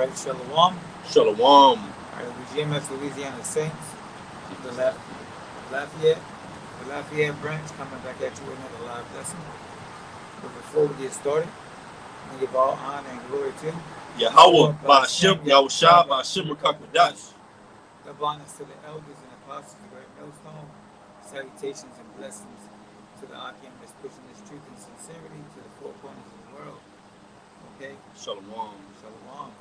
right, Shalom. Shalom. All right, we GMS Louisiana Saints. The Lafayette, the Lafayette branch coming back at you with another live lesson. But before we get started, we give all honor and glory to Yahweh, Ba'ashem, Yahushua, Ba'ashem, Rakakwadash. the honors to the elders and apostles of the great millstone. Salutations and blessings to the Akim that's pushing this truth and sincerity to the four corners of the world. Okay? Shalom. Shalom.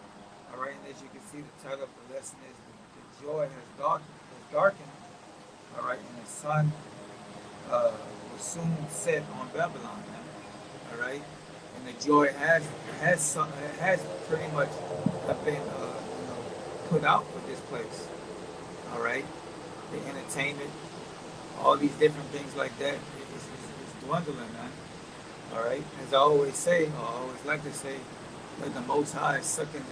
All right, and as you can see, the title of the lesson is The Joy Has Darkened. All right, and the sun will soon set on Babylon. All right, and the joy has pretty much been put out with this place. All right, the entertainment, all these different things like that is dwindling, man. All right, as I always say, or I always like to say, that the Most High is sucking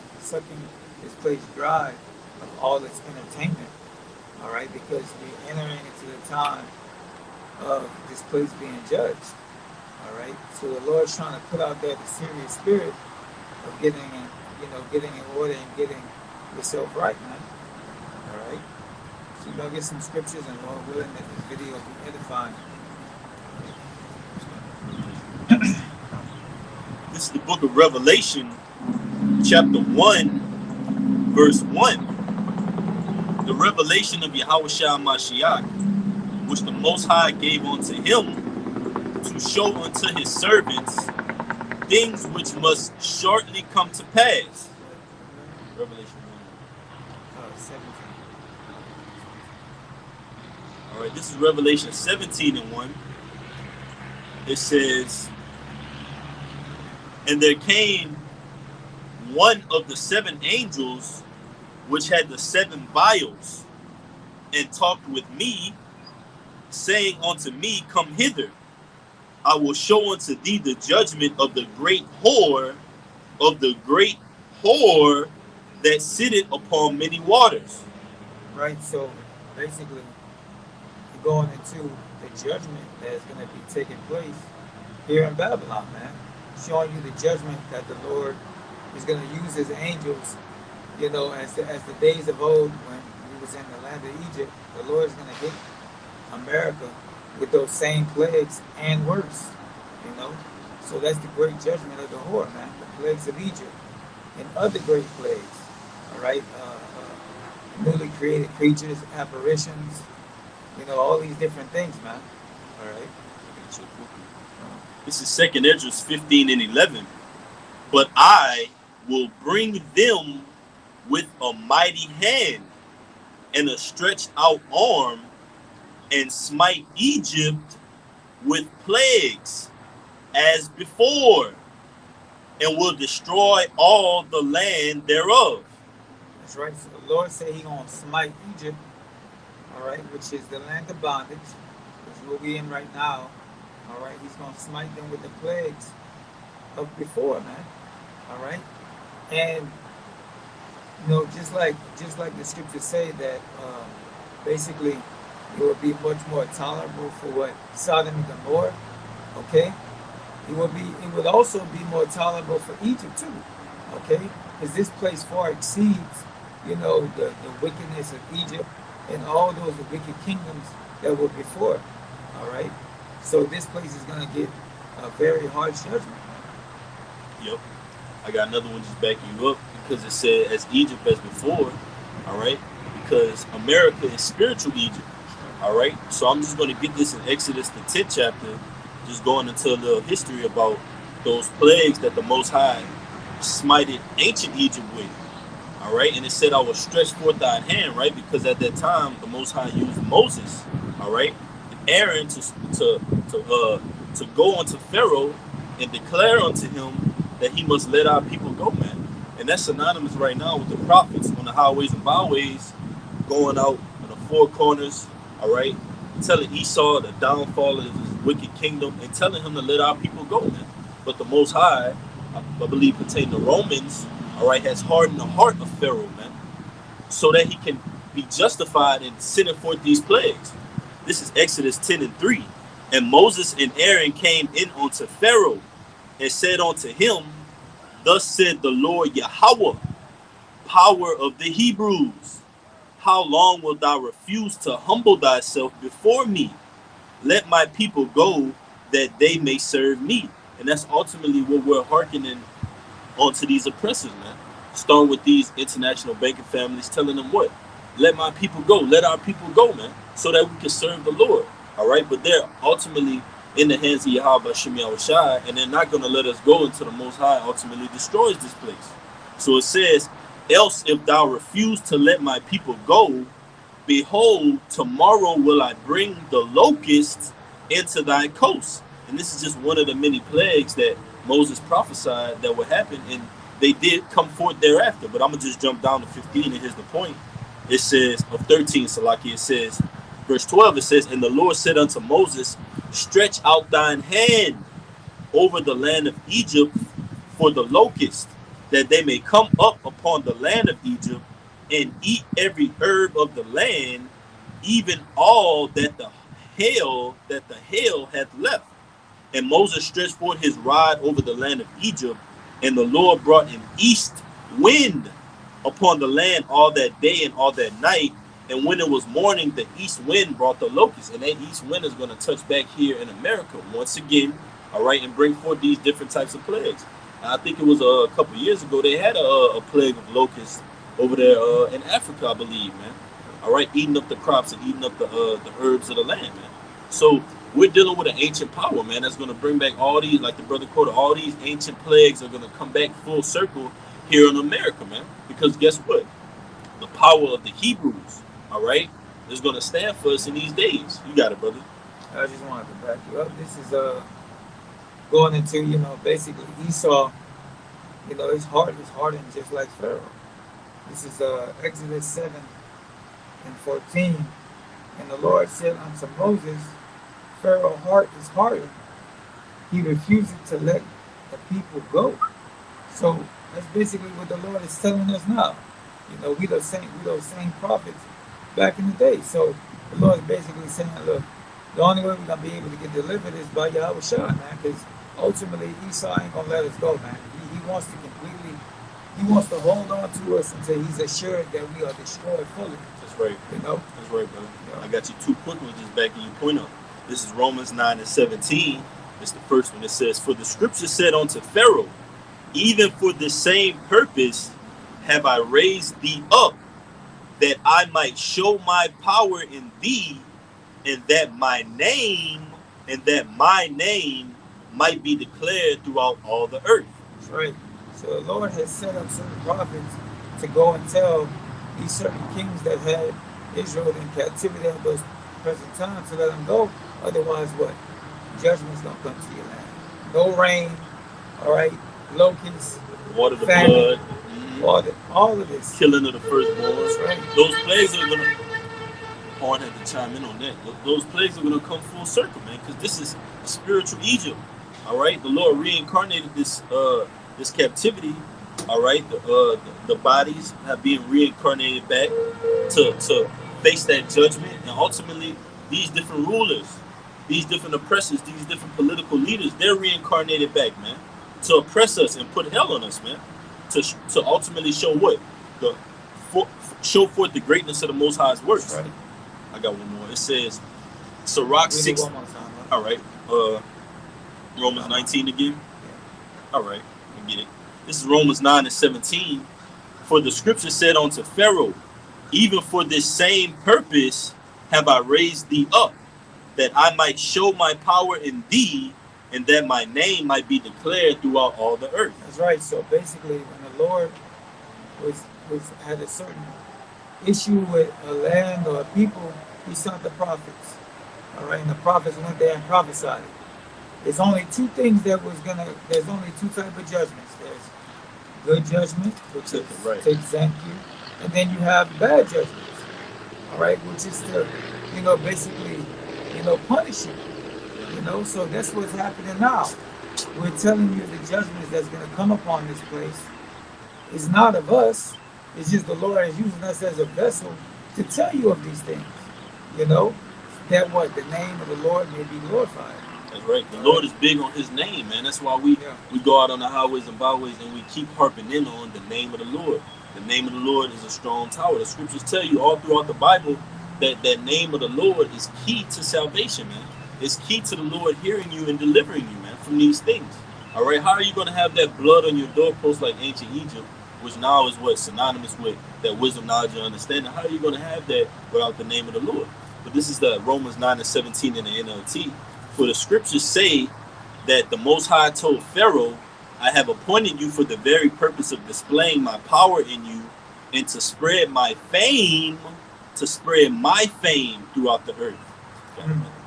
this place dry of all its entertainment. All right, because we're entering into the time of this place being judged. All right, so the Lord's trying to put out there the serious spirit of getting in order and getting yourself right, man. All right, so you're gonna get some scriptures, and Lord willing, that this video will be edifying. This is the book of Revelation, chapter 1, verse 1. The revelation of Yahushua Mashiach, which the Most High gave unto him to show unto his servants things which must shortly come to pass. Revelation 17. 1. All right, this is Revelation 17 and 1. It says, and there came one of the seven angels which had the seven vials, and talked with me, saying unto me, come hither, I will show unto thee the judgment of the great whore, that sitteth upon many waters. Right, so basically, you're going into the judgment that is going to be taking place here in Babylon, man. Showing you the judgment that the Lord is going to use his angels, as the days of old when he was in the land of Egypt. The Lord is going to hit America with those same plagues and worse, So that's the great judgment of the whore, man. The plagues of Egypt and other great plagues, all right? Newly created creatures, apparitions, all these different things, man, all right? This is 2nd Esdras 15 and 11. But I will bring them with a mighty hand and a stretched out arm, and smite Egypt with plagues as before, and will destroy all the land thereof. That's right. So the Lord said he's going to smite Egypt, all right, which is the land of bondage, which is what we're in right now. All right, he's going to smite them with the plagues of before, man. All right, and just like the scriptures say that basically it would be much more tolerable for what Sodom and Gomorrah. Okay, it would also be more tolerable for Egypt too. Okay, because this place far exceeds the wickedness of Egypt and all those wicked kingdoms that were before. All right. So this place is going to get a very harsh judgment. Yep. I got another one just backing you up, because it said as Egypt as before, all right? Because America is spiritual Egypt, all right? So I'm just going to get this in Exodus, the 10th chapter, just going into a little history about those plagues that the Most High smited ancient Egypt with, all right? And it said, I will stretch forth thine hand, right? Because at that time, the Most High used Moses, all right? Aaron to go unto Pharaoh and declare unto him that he must let our people go, man. And that's synonymous right now with the prophets on the highways and byways, going out in the four corners, all right, telling Esau the downfall of his wicked kingdom and telling him to let our people go, man. But the Most High, I believe pertaining to Romans, all right, has hardened the heart of Pharaoh, man, so that he can be justified in sending forth these plagues. This is Exodus 10 and 3. And Moses and Aaron came in unto Pharaoh and said unto him, thus said the Lord Yahweh, power of the Hebrews. How long wilt thou refuse to humble thyself before me? Let my people go that they may serve me. And that's ultimately what we're hearkening onto these oppressors, man. Starting with these international banking families, telling them what? Let my people go. Let our people go, man, so that we can serve the Lord. All right, but they're ultimately in the hands of Yahweh Shem Yahushai, and they're not going to let us go until the Most High ultimately destroys this place. So it says, else if thou refuse to let my people go, behold, tomorrow will I bring the locusts into thy coast. And this is just one of the many plagues that Moses prophesied that would happen, and they did come forth thereafter. But I'm going to just jump down to 15, and here's the point. It says, of 13, Salaki, it says, verse 12, it says, and the Lord said unto Moses, stretch out thine hand over the land of Egypt for the locust, that they may come up upon the land of Egypt and eat every herb of the land, even all that the hail hath left. And Moses stretched forth his rod over the land of Egypt, and the Lord brought an east wind upon the land all that day and all that night. And when it was morning, the east wind brought the locusts. And that east wind is going to touch back here in America once again, all right, and bring forth these different types of plagues. I think it was a couple of years ago, they had a plague of locusts over there in Africa, I believe, man. All right, eating up the crops and eating up the herbs of the land, man. So we're dealing with an ancient power, man, that's going to bring back all these, like the brother quoted, all these ancient plagues are going to come back full circle here in America, man. Because guess what? The power of the Hebrews, all right, is going to stand for us in these days. You got it, brother. I just wanted to back you up. This is going into, basically Esau, his heart is hardened just like Pharaoh. This is Exodus 7 and 14. And the Lord said unto Moses, Pharaoh's heart is hardened. He refuses to let the people go. So that's basically what the Lord is telling us now. We those same prophets back in the day. So the Lord is basically saying, look, the only way we're going to be able to get delivered is by Yahweh Shai, man, because ultimately Esau ain't going to let us go, man. He wants to hold on to us until he's assured that we are destroyed fully. That's right. That's right, brother. Yeah. I got you two quick ones just backing your point up. This is Romans 9 and 17. It's the first one. It says, for the scripture said unto Pharaoh, even for the same purpose have I raised thee up, that I might show my power in thee, and that my name might be declared throughout all the earth. That's right. So the Lord has set up certain prophets to go and tell these certain kings that had Israel in captivity at those present times to let them go. Otherwise, what? Judgment's going to come to your land. No rain, all right? Locusts, water, the famine, blood, water, all of this. Killing of the firstborn. That's right. Those plagues are going to, Horn had to chime in on that. Those plagues are going to come full circle, man, because this is spiritual Egypt, all right? The Lord reincarnated this captivity, all right? The bodies have been reincarnated back to face that judgment, and ultimately these different rulers, these different oppressors, these different political leaders, they're reincarnated back, man, to oppress us and put hell on us, man, to ultimately show what? Show forth the greatness of the Most High's works. Right. I got one more. It says, Sirach 6. All right. Romans 19 again. All right. I get it. This is Romans 9 and 17. For the scripture said unto Pharaoh, even for this same purpose have I raised thee up, that I might show my power in thee, and that my name might be declared throughout all the earth. That's right. So basically, when the Lord had a certain issue with a land or a people, he sent the prophets. All right, and the prophets went there and prophesied. There's only two things there's only two types of judgments. There's good judgment, which is to exempt you, and then you have bad judgments. All right, which is to, basically, punish you. So that's what's happening now. We're telling you the judgments that's going to come upon this place is not of us. It's just the Lord is using us as a vessel to tell you of these things. That what? The name of the Lord may be glorified. That's right. The Lord is big on his name, man. That's why we go out on the highways and byways and we keep harping in on the name of the Lord. The name of the Lord is a strong tower. The scriptures tell you all throughout the Bible that that name of the Lord is key to salvation, man. It's key to the Lord hearing you and delivering you, man, from these things. All right, how are you going to have that blood on your doorpost like ancient Egypt, which now is what synonymous with that wisdom, knowledge, and understanding? How are you going to have that without the name of the Lord? But this is the Romans 9:17 in the NLT. For the scriptures say that the Most High told Pharaoh, I have appointed you for the very purpose of displaying my power in you and to spread my fame, throughout the earth.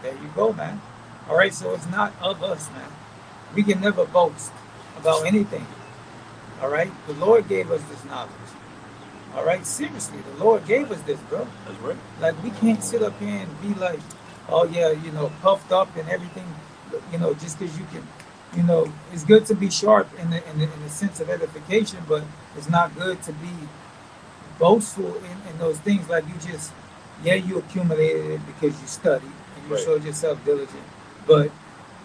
There you go, man. All right, so it's not of us, man. We can never boast about anything. All right, the Lord gave us this knowledge. All right, seriously, the Lord gave us this, bro. That's right. Like, we can't sit up here and be like, oh yeah, you know, puffed up and everything, you know, just because you can, you know, it's good to be sharp in the sense of edification, but it's not good to be boastful in those things. Like, you just, yeah, you accumulated it because you studied and you showed yourself diligent, but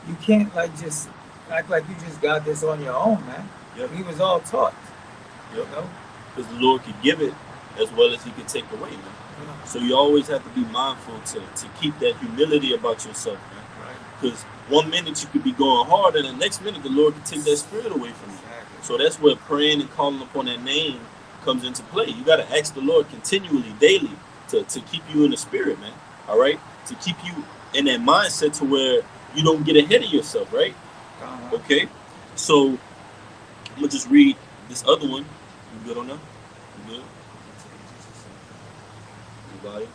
you can't like just act like you just got this on your own, man. Yep. We was all taught, you know? Because the Lord could give it as well as he could take away, man. Yeah. So you always have to be mindful to keep that humility about yourself, man. Right. Because one minute you could be going hard, and the next minute the Lord can take that spirit away from you. Exactly. So that's where praying and calling upon that name comes into play. You got to ask the Lord continually, daily, to keep you in the spirit, man. All right? To keep you in that mindset to where you don't get ahead of yourself, right? Okay? So I'm going to just read this other one. You good on that? You good? Anybody?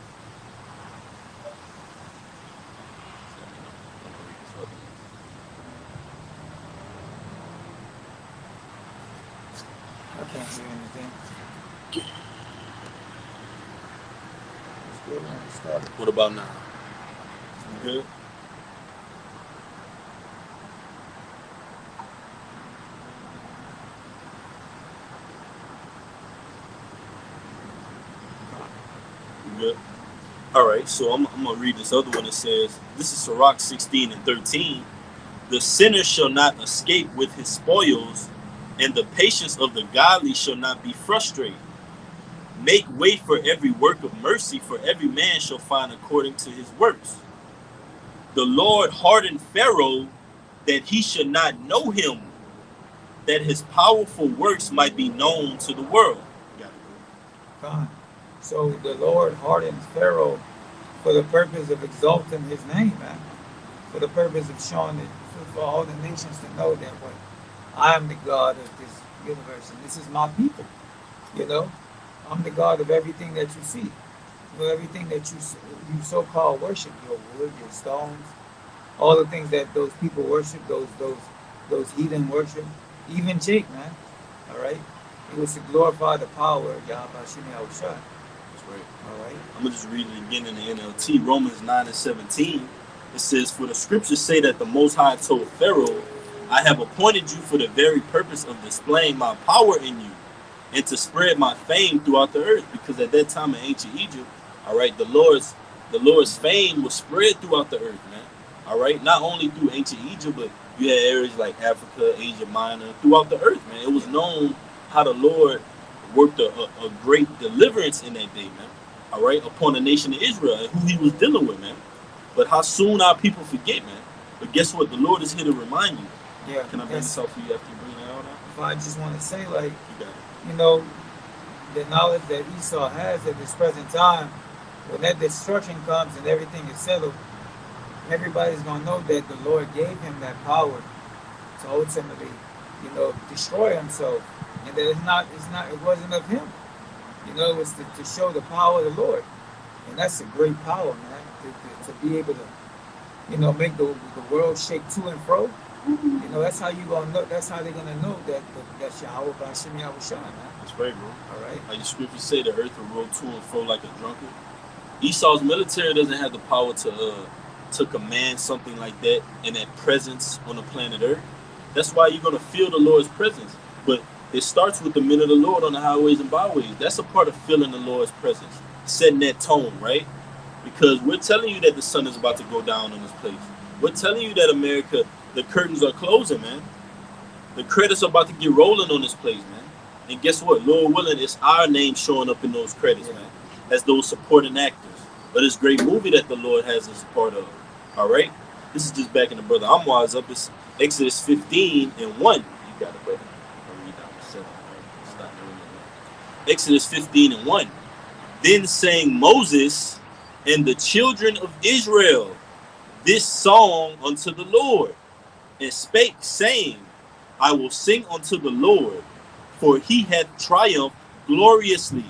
I can't hear anything. It's good when it started. What about now? You good? You good? All right, so I'm going to read this other one. It says, this is Sirach 16:13. The sinner shall not escape with his spoils, and the patience of the godly shall not be frustrated. Make way for every work of mercy, for every man shall find according to his works. The Lord hardened Pharaoh that he should not know him, that his powerful works might be known to the world. God. So the Lord hardened Pharaoh for the purpose of exalting his name, man. For the purpose of showing it, for all the nations to know that what I am the God of this universe, and this is my people. You know, I'm the God of everything that you see. You know, everything that you so-called worship, your wood, your stones, all the things that those people worship, those heathen worship, even Jake, man. All right, it was to glorify the power of Yahweh Shemi Yahushua. That's right. All right. I'm gonna just read it again in the NLT. Romans 9:17. It says, for the scriptures say that the Most High told Pharaoh, I have appointed you for the very purpose of displaying my power in you and to spread my fame throughout the earth. Because at that time in ancient Egypt, all right, the Lord's fame was spread throughout the earth, man. All right, not only through ancient Egypt, but you had areas like Africa, Asia Minor, throughout the earth, man. It was known how the Lord worked a great deliverance in that day, man. All right, upon the nation of Israel and who he was dealing with, man. But how soon our people forget, man. But guess what? The Lord is here to remind you. Yeah. Can I bring this out for you after you bring that out now? If I just want to say, like, You got it. you know, the knowledge that Esau has at this present time, when that destruction comes and everything is settled, everybody's gonna know that the Lord gave him that power to ultimately, you know, destroy himself, and that it wasn't of him. You know, it was to show the power of the Lord, and that's a great power, man. To be able to, you know, make the world shake to and fro. You know, that's how you gonna know. That's how they're gonna know that that's Yahweh by Shemi Yahushua, man. That's right, bro. All right. Like the scriptures say, the earth will roll to and fro like a drunkard. Esau's military doesn't have the power to command something like that and that presence on the planet Earth. That's why you're gonna feel the Lord's presence. But it starts with the men of the Lord on the highways and byways. That's a part of feeling the Lord's presence, setting that tone, right? Because we're telling you that the sun is about to go down on this place. We're telling you that America, the curtains are closing, man. The credits are about to get rolling on this place, man. And guess what? Lord willing, it's our name showing up in those credits, man, as those supporting actors of this great movie that the Lord has us a part of. All right? This is just backing the brother Amwaz up. It's Exodus 15 and 1. You got it, brother. I'll read down to 7. Right? Stop doing that. Exodus 15 and 1. Then sang Moses and the children of Israel this song unto the Lord, and spake, saying, I will sing unto the Lord, for he hath triumphed gloriously.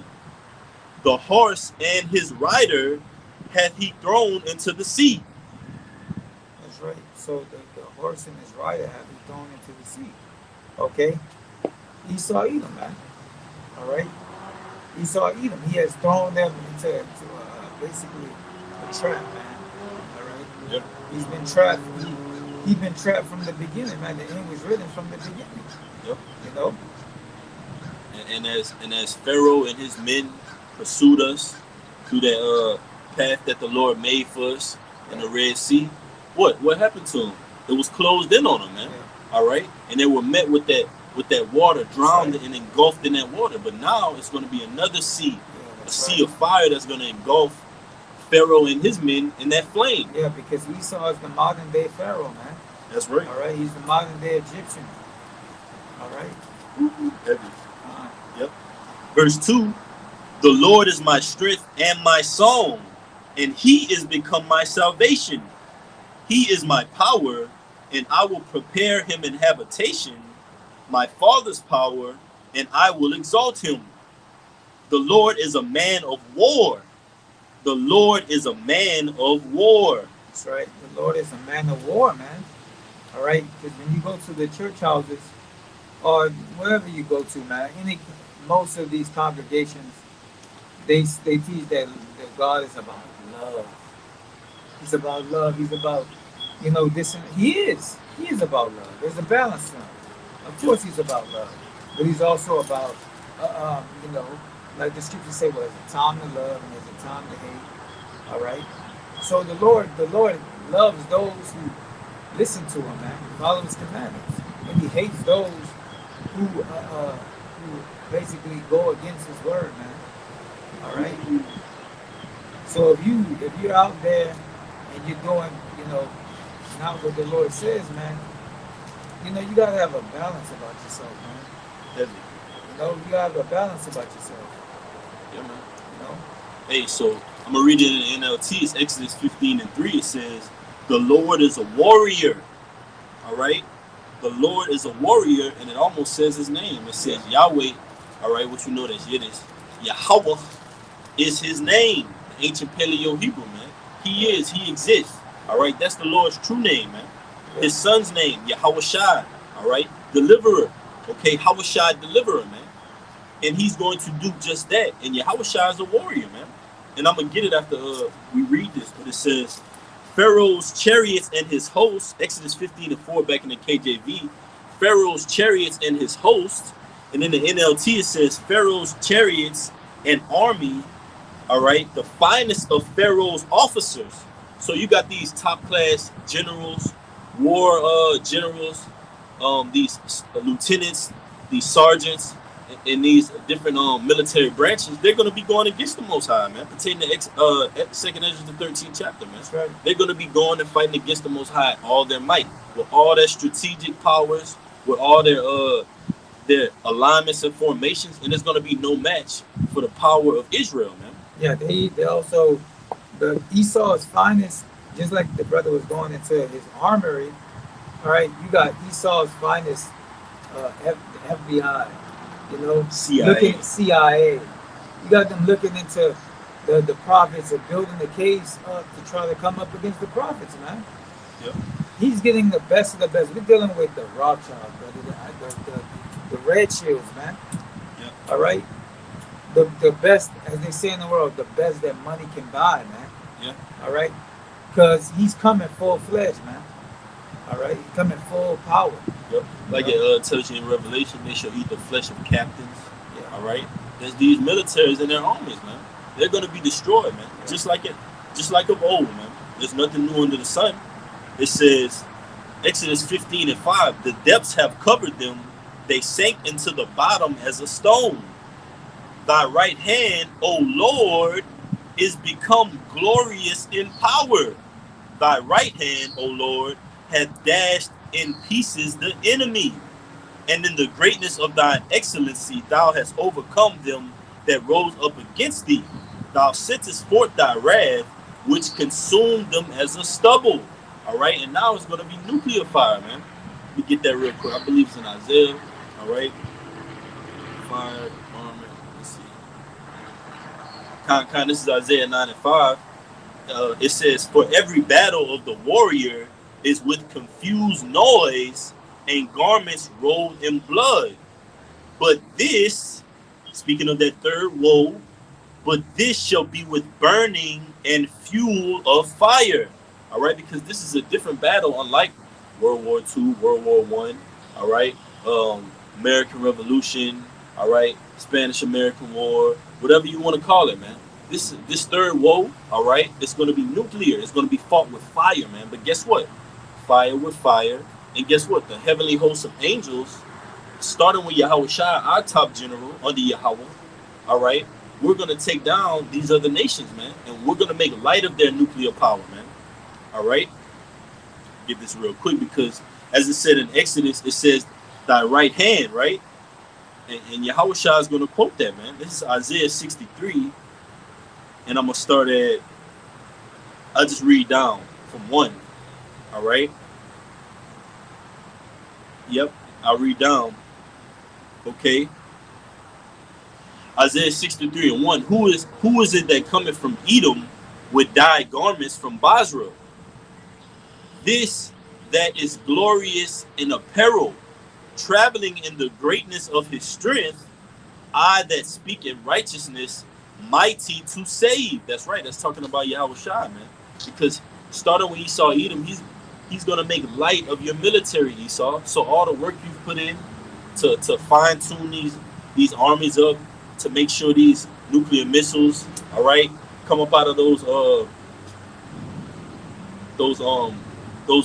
The horse and his rider hath he thrown into the sea. That's right. So the horse and his rider have been thrown into the sea. Okay? Esau Edom, man. All right? Esau Edom, he has thrown them into basically a trap, man. All right? Yep. He's been trapped. He's been trapped from the beginning, man. The end was written from the beginning. Yep. You know? And as Pharaoh and his men pursued us through that path that the Lord made for us in the Red Sea, what happened to them? It was closed in on them, man. Yeah. All right, and they were met with that water, drowned and engulfed in that water. But now it's going to be another sea, a sea of fire that's going to engulf Pharaoh and his men in that flame. Yeah, because Esau is the modern day Pharaoh, man. That's right. All right, he's the modern day Egyptian. All right. Heavy. Yep. Verse 2, the Lord is my strength and my song, and he is become my salvation. He is my power, and I will prepare him an habitation, my father's power, and I will exalt him. The Lord is a man of war. The Lord is a man of war. That's right. The Lord is a man of war, man. All right? Because when you go to the church houses or wherever you go to, man, most of these congregations, they teach that God is about love. He's about love. He's about, this. He is about love. There's a balance to him. Of course he's about love. But he's also about, like the scriptures say, there's a time to love and there's a time to hate. All right? So the Lord loves those who listen to him, man, who follow his commandments. And he hates those who basically go against his word, man. All right? So if you're out there and you're doing, not what the Lord says, man, you gotta have a balance about yourself, man. You gotta have a balance about yourself. Yeah, man. Hey, so I'm gonna read it in NLT. It's Exodus 15 and 3. It says, the Lord is a warrior. All right? The Lord is a warrior, and it almost says his name. It says Yahweh. All right, what you know that's Yiddish. Yahweh is his name. The ancient Paleo Hebrew, man. He exists. All right, that's the Lord's true name, man. His son's name, Yahweh Shai. All right, deliverer. Okay, Yahweh Shai, deliverer, man. And he's going to do just that. And Yahweh Shai is a warrior, man. And I'm going to get it after we read this, but it says, Pharaoh's chariots and his hosts, Exodus 15 and 4 back in the KJV, Pharaoh's chariots and his hosts, and in the NLT it says Pharaoh's chariots and army, all right, the finest of Pharaoh's officers. So you got these top class generals, war generals, these lieutenants, these sergeants, and these different military branches. They're going to be going against the Most High, man, pertaining to 2nd Ezra, the 13th chapter, man. That's right. They're going to be going and fighting against the Most High all their might, with all their strategic powers, with all their alignments and formations, and there's going to be no match for the power of Israel, man. Yeah, they also, the Esau's finest, just like the brother was going into his armory. All right, you got Esau's finest, FBI, CIA. You got them looking into the prophets and building the case up to try to come up against the prophets, man. Yep. He's getting the best of the best. We're dealing with the Rothschild, the Red Shields, man. Yep. All right. The best, as they say in the world, the best that money can buy, man. Yeah. All right. Because he's coming full-fledged, man. All right. He's coming full power. Yep. Like it tells you in Revelation, they shall eat the flesh of captains. Yeah. All right. There's these militaries and their armies, man. They're going to be destroyed, man. Yeah. Just like of old, man. There's nothing new under the sun. It says, Exodus 15 and 5, the depths have covered them, they sank into the bottom as a stone. Thy right hand, O Lord, is become glorious in power. Thy right hand, O Lord, hath dashed in pieces the enemy. And in the greatness of thine excellency, thou hast overcome them that rose up against thee. Thou sentest forth thy wrath, which consumed them as a stubble. All right, and now it's going to be nuclear fire, man. Let me get that real quick. I believe it's in Isaiah. All right, fire, armor. Let's see. This is Isaiah 9 and 5. It says, for every battle of the warrior is with confused noise and garments rolled in blood. But this, speaking of that third woe, but this shall be with burning and fuel of fire. All right, because this is a different battle, unlike World War II, World War One. All right, American Revolution. All right, Spanish American War, whatever you want to call it, man. This third woe, all right, it's going to be nuclear. It's going to be fought with fire, man. But guess what? Fire with fire. And guess what? The heavenly host of angels, starting with Yahweh Shai, our top general under Yahweh, all right, we're going to take down these other nations, man. And we're going to make light of their nuclear power, man. All right? Get this real quick because, as it said in Exodus, it says, thy right hand, right? And Yahweh Shai is going to quote that, man. This is Isaiah 63. And I'm going to start at, I'll just read down from 1. All right? Yep, I'll read down. Okay. Isaiah 63 and 1. Who is it that cometh from Edom with dyed garments from Basra? This that is glorious in apparel, traveling in the greatness of his strength, I that speak in righteousness, mighty to save. That's right. That's talking about Yahweh Shai, man. Because starting with Esau Edom, he's going to make light of your military, Esau. So all the work you've put in to fine tune these armies up, to make sure these nuclear missiles, all right, come up out of those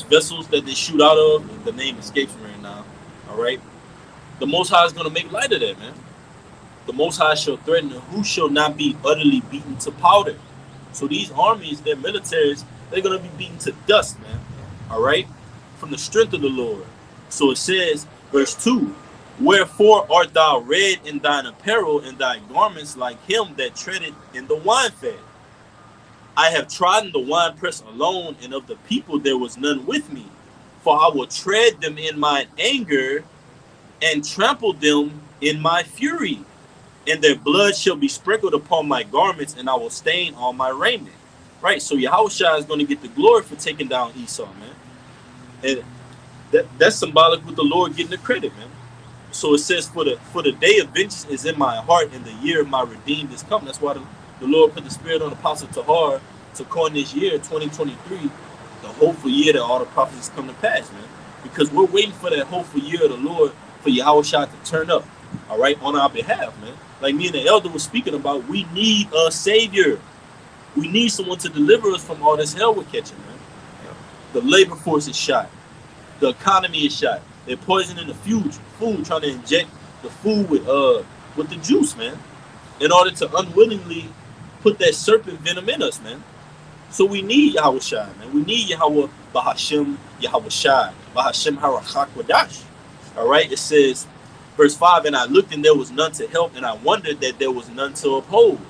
vessels that they shoot out of. The name escapes me right now. All right, the Most High is going to make light of that, man. The Most High shall threaten who shall not be utterly beaten to powder. So these armies, their militaries, they're going to be beaten to dust, man. All right, from the strength of the Lord. So it says, verse 2. Wherefore art thou red in thine apparel, and thy garments like him that treadeth in the wine fat? I have trodden the winepress alone, and of the people there was none with me. For I will tread them in mine anger, and trample them in my fury. And their blood shall be sprinkled upon my garments, and I will stain all my raiment. Right, so Yahushua is going to get the glory for taking down Esau, man. And that's symbolic with the Lord getting the credit, man. So it says, for the day of vengeance is in my heart, and the year of my redeemed is come. That's why the Lord put the spirit on Apostle Tahar to coin this year, 2023, the hopeful year that all the prophecies come to pass, man. Because we're waiting for that hopeful year of the Lord, for Yahushua to turn up, all right, on our behalf, man. Like me and the elder was speaking about, we need a savior. We need someone to deliver us from all this hell we're catching, man. The labor force is shot. The economy is shot. They're poisoning the food, trying to inject the food with the juice, man, in order to unwillingly put that serpent venom in us, man. So we need Yahweh Shai, man. We need Yahweh Bahashim, Yahweh Shai, Bahashim Harachak Wadash. All right, it says, verse 5, and I looked, and there was none to help, and I wondered that there was none to uphold.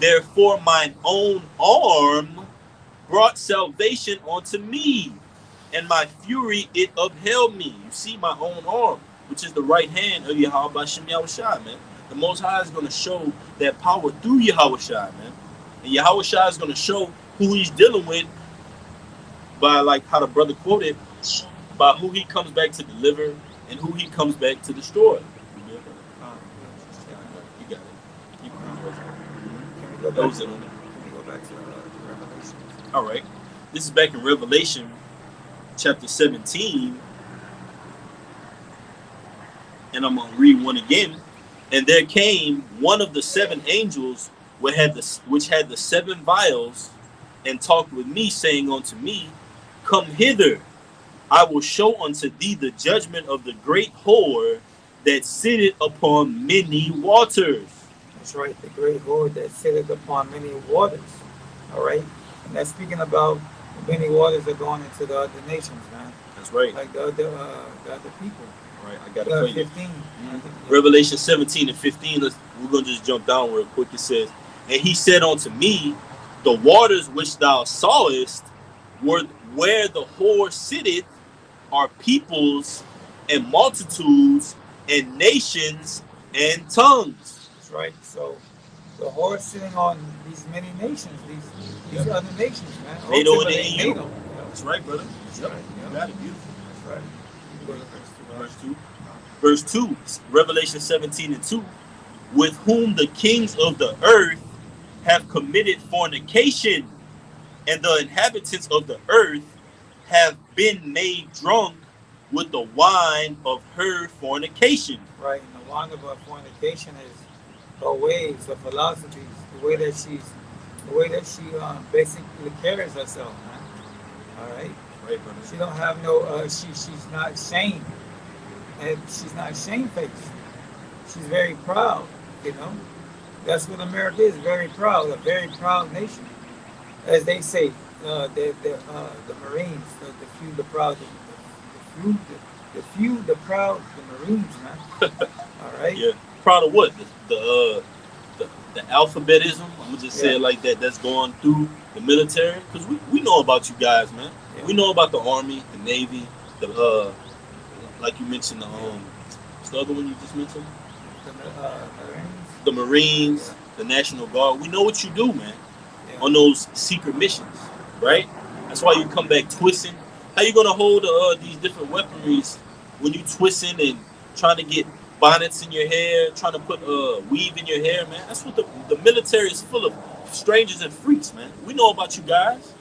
Therefore mine own arm brought salvation unto me, and my fury it upheld me. You see, my own arm, which is the right hand of Yahweh Bashim Yahweh Shai, man. The Most High is going to show that power through Yahweh Shai, man. And Yahweh Shai is going to show who he's dealing with by, like how the brother quoted, by who he comes back to deliver and who he comes back to destroy. You got it. You can go back to Revelation. All right. This is back in Revelation chapter 17, and I'm going to read one again. And there came one of the 7 angels which had the 7 vials, and talked with me, saying unto me, Come hither, I will show unto thee the judgment of the great whore that sitteth upon many waters. That's right, the great horde that sitteth upon many waters. All right, and that's speaking about the many waters are going into the other nations, man. That's right. Like the other people. Right, I got it for you. 15. Revelation 17 and 15. We're going to just jump down real quick. It says, and he said unto me, the waters which thou sawest were where the whore sitteth are peoples and multitudes and nations and tongues. That's right. So the whore sitting on these many nations, these other nations, man. NATO and the EU. NATO. That's right, brother. That's Yep. right. You got it. Beautiful. That's right. You go to verse 2. Verse 2, Revelation 17 and 2, with whom the kings of the earth have committed fornication, and the inhabitants of the earth have been made drunk with the wine of her fornication. Right, and the wine of her fornication is her ways, her philosophies, the way that she basically carries herself, man. All right. Right, brother. She don't have no. She's not shamed, and she's not shamefaced. She's very proud. You know, that's what America is. Very proud. A very proud nation, as they say. The Marines, the few, the proud, the few, the proud, the Marines, man. All right. Yeah. Proud of what? The alphabetism. I'm gonna just say it like that. That's going through the military, because we know about you guys, man. Yeah. We know about the Army, the Navy, the like you mentioned, what's the other one you just mentioned? The Marines, the National Guard. We know what you do, man, on those secret missions, right? That's why you come back twisting. How you gonna hold these different weaponries when you twisting and trying to get bonnets in your hair, trying to put weave in your hair, man? That's what the military is full of, strangers and freaks, man. We know about you guys.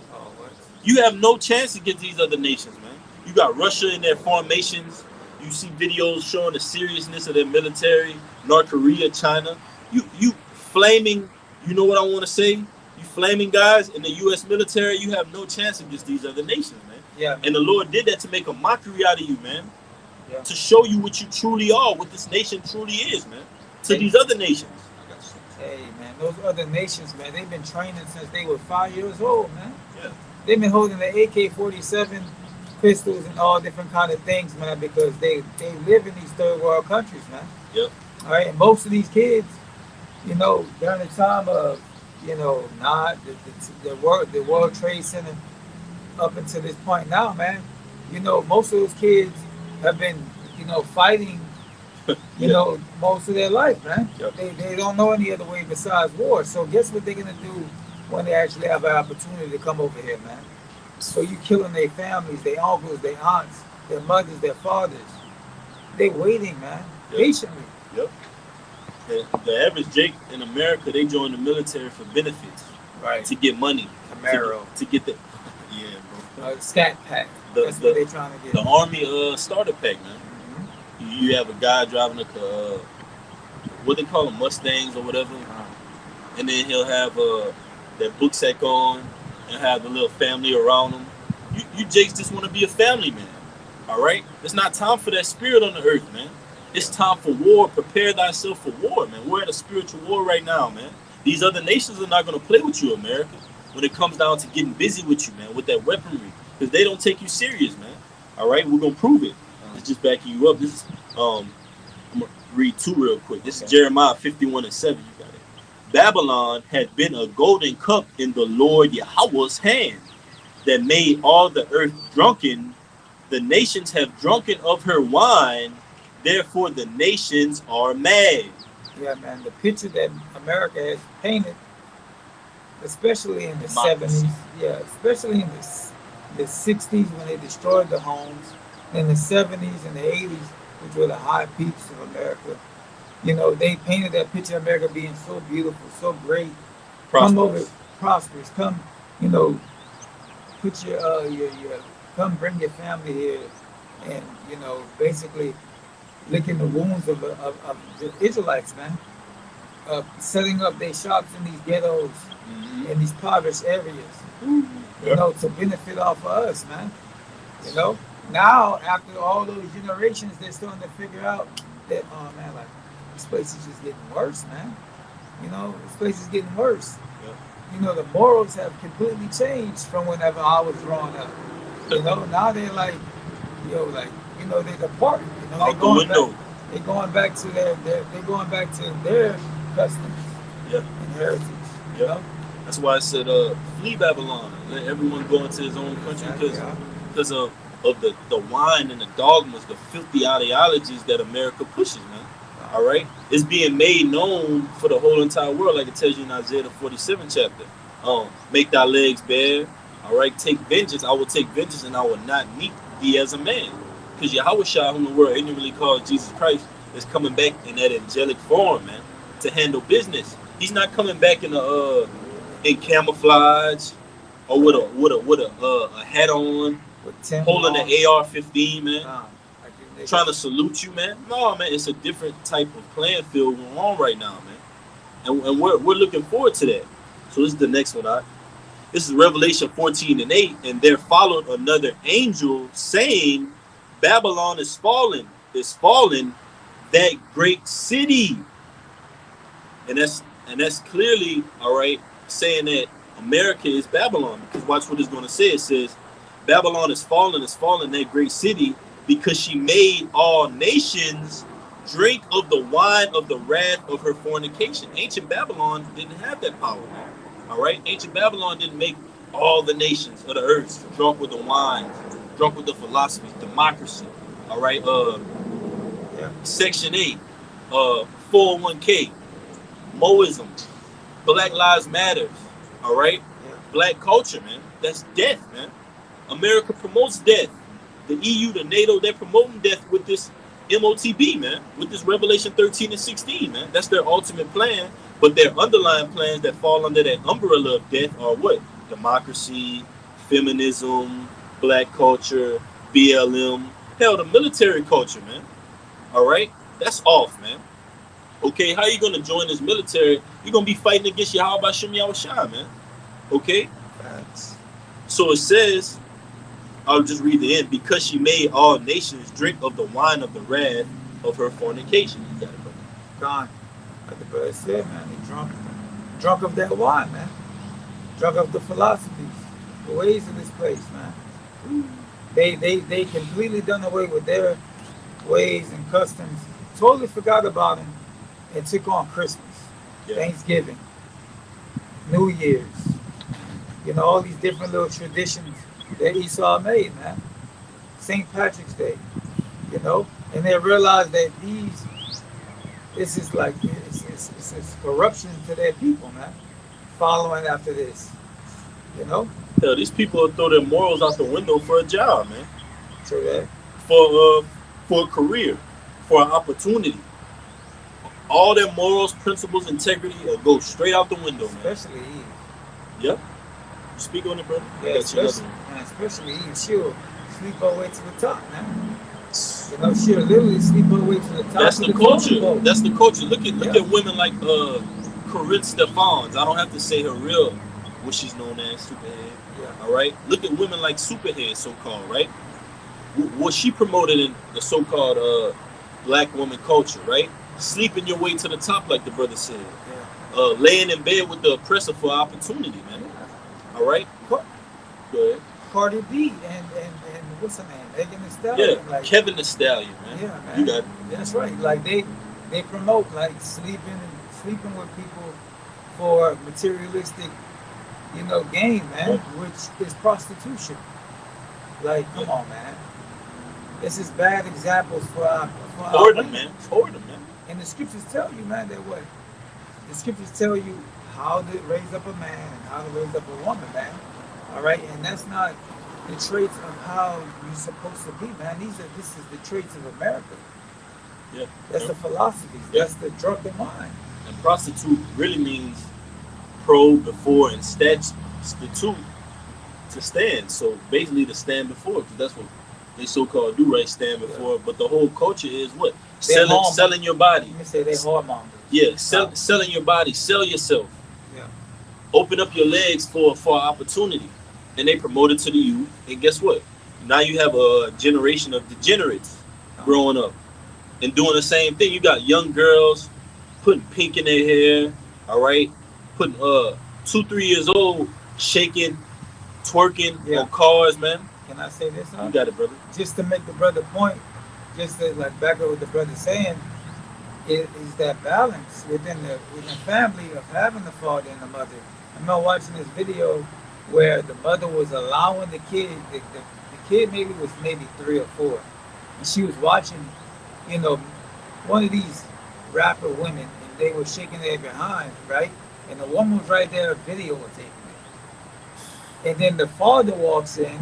You have no chance against these other nations, man. You got Russia in their formations. You see videos showing the seriousness of their military. North Korea, China. You flaming, you know what I want to say? You flaming guys in the U.S. military, you have no chance against these other nations, man. Yeah. And the Lord did that to make a mockery out of you, man. Yeah. To show you what you truly are, what this nation truly is, man. To these other nations. Hey, man, those other nations, man, they've been training since they were 5 years old, man. Yeah. They've been holding the AK-47 pistols and all different kind of things, man, because they live in these third world countries, man. Yep. All right, and most of these kids, you know, during the time of, you know, the World Trade Center up until this point now, man, you know, most of those kids have been, you know, fighting, you know, most of their life, man. Yep. They don't know any other way besides war. So guess what they're gonna do when they actually have an opportunity to come over here, man? So you killing their families, their uncles, their aunts, their mothers, their fathers. They waiting, man, patiently. Yep. The average Jake in America, they join the military for benefits, right? To get money, Camaro, to get the bro. Stat pack. That's what they're trying to get. The Army starter pack, man. Mm-hmm. You have a guy driving a what they call them, Mustangs or whatever, and then he'll have that book sack on and have the little family around him. You Jakes just want to be a family man, all right? It's not time for that spirit on the earth, man. It's time for war. Prepare thyself for war, man. We're at a spiritual war right now, man. These other nations are not going to play with you, America, when it comes down to getting busy with you, man, with that weaponry, because they don't take you serious, man. All right, we're going to prove it. It's just backing you up. This is, I'm going to read 2 real quick. This is Jeremiah 51 and 7. You got it. Babylon had been a golden cup in the Lord Yahweh's hand that made all the earth drunken. The nations have drunken of her wine. Therefore, the nations are mad. Yeah, man. The picture that America has painted, especially in the 70s, especially in the 60s when they destroyed the homes, in the 70s and the 80s, which were the high peaks of America. You know, they painted that picture of America being so beautiful, so great. Prosperous. Come over, prosperous. Come, you know, put your come bring your family here, and you know, basically licking the wounds of the Israelites, man. Setting up their shops in these ghettos, in these impoverished areas, you know, to benefit off of us, man. You know, now after all those generations, they're starting to figure out that, oh man, like this place is just getting worse, man. You know, this place is getting worse. Yeah. You know, the morals have completely changed from whenever I was growing up. You know, now they're like, yo, like, you know, they depart. You know, Out the window. They're going back to they're going back to their customs Yeah. and heritage. You Yeah. know? That's why I said, flee Babylon. Let everyone go into his own country because of the wine and the dogmas, the filthy ideologies that America pushes, man. All right, it's being made known for the whole entire world, like it tells you in Isaiah the 47th chapter. Make thy legs bare. All right, take vengeance. I will take vengeance, and I will not meet thee as a man. Because Yahweh Shai, whom the world ignorantly calls Jesus Christ, is coming back in that angelic form, man, to handle business. He's not coming back in camouflage or with a hat on, holding an AR-15, man. Trying to salute you, man. No, man, it's a different type of playing field going on right now, man. And we're looking forward to that. So this is the next one. This is Revelation 14:8, and there followed another angel saying, Babylon is fallen, that great city. And that's clearly, all right, saying that America is Babylon. Because watch what it's going to say. It says, Babylon is fallen, that great city, because she made all nations drink of the wine of the wrath of her fornication. Ancient Babylon didn't have that power. All right? Ancient Babylon didn't make all the nations of the earth drunk with the wine, drunk with the philosophies, democracy. All right? Section 8, 401k, Moism, Black Lives Matter. All right? Black culture, man. That's death, man. America promotes death. The EU, the NATO, they're promoting death with this MOTB, man, with this Revelation 13 and 16, man. That's their ultimate plan. But their underlying plans that fall under that umbrella of death are what? Democracy, feminism, black culture, BLM. Hell, the military culture, man. All right? That's off, man. Okay, how you going to join this military? You're going to be fighting against Yahweh Shem Yahushua, man. Okay? Facts. So it says, I'll just read the end. Because she made all nations drink of the wine of the wrath of her fornication. You got it, brother. Gone. Like the brother said, man, they drunk of that wine, man. Drunk of the philosophies, the ways of this place, man. They completely done away with their ways and customs. Totally forgot about them and took on Christmas, Thanksgiving, New Year's. You know, all these different little traditions that Esau made, man. St. Patrick's Day, you know, and they realized that this is like, it's corruption to their people, man, following after this, you know. Hell, these people will throw their morals out the window for a job, man. So that. For a career, for an opportunity. All their morals, principles, integrity will go straight out the window, man. Especially Eve. Yep. Speak on it, brother. Yeah, especially Eve. She'll sleep her way to the top, man. You know, she'll literally sleep her way to the top. That's the culture. That's the culture. Look at women like Corinne Stephans. I don't have to say her real, what she's known as, Superhead. Yeah. All right. Look at women like Superhead, so-called, right? What she promoted in the so-called black woman culture, right? Sleeping your way to the top, like the brother said. Yeah. Laying in bed with the oppressor for opportunity, man. Yeah. All right. Go ahead. Cardi B and what's her name? Megan Thee Stallion. Yeah, like, Kevin Thee Stallion, man. Yeah, man. You got it. That's right. Like they promote like sleeping with people for materialistic, you know, gain, man, which is prostitution. Like, come on, man. This is bad examples for our man. Whoredom, man. And the scriptures tell you, man, that way. The scriptures tell you how to raise up a man and how to raise up a woman, man. All right, and that's not the traits of how you're supposed to be, man. This is the traits of America. Yeah. That's the philosophies. Yeah. That's the drunken mind. And prostitute really means pro, before, and statute to stand. So basically to stand before, because that's what they so-called do, right? Stand before. Yeah. But the whole culture is what? Selling your body. You say they whoremongers. Yeah, selling your body. Sell yourself. Yeah. Open up your legs for opportunity. And they promote it to the youth. And guess what? Now you have a generation of degenerates growing up. and doing the same thing. You got young girls putting pink in their hair, all right, putting 2, 3 years old shaking, twerking Yeah. on cars, man. Can I say this? You got it, brother. Just to make the brother point, just to like back up what the brother saying, is that balance within the family of having the father and the mother. I remember watching this video where the mother was allowing the kid, the kid maybe 3 or 4, and she was watching, you know, one of these rapper women, and they were shaking their behind, right? And the woman was right there videotaping it. And then the father walks in,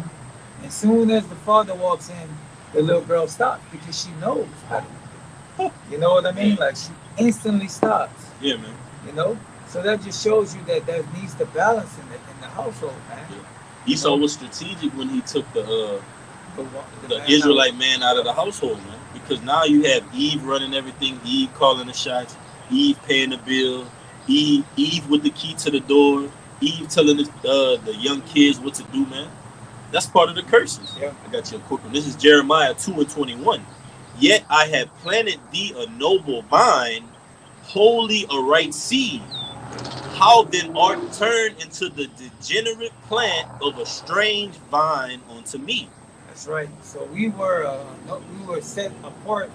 and soon as the father walks in, the little girl stops because she knows better. You know what I mean? Like she instantly stops. Yeah, man. You know, so that just shows you that there needs to balance in the household, man. Yeah. Esau was strategic when he took the the Israelite man out of the household, man. Because now you have Eve running everything, Eve calling the shots, Eve paying the bill, Eve with the key to the door, Eve telling the young kids what to do, man. That's part of the curses. Yeah. I got you a quick one. This is Jeremiah 2:21. Yet I have planted thee a noble vine, wholly a right seed. How then art turned into the degenerate plant of a strange vine unto me? That's right. So we were set apart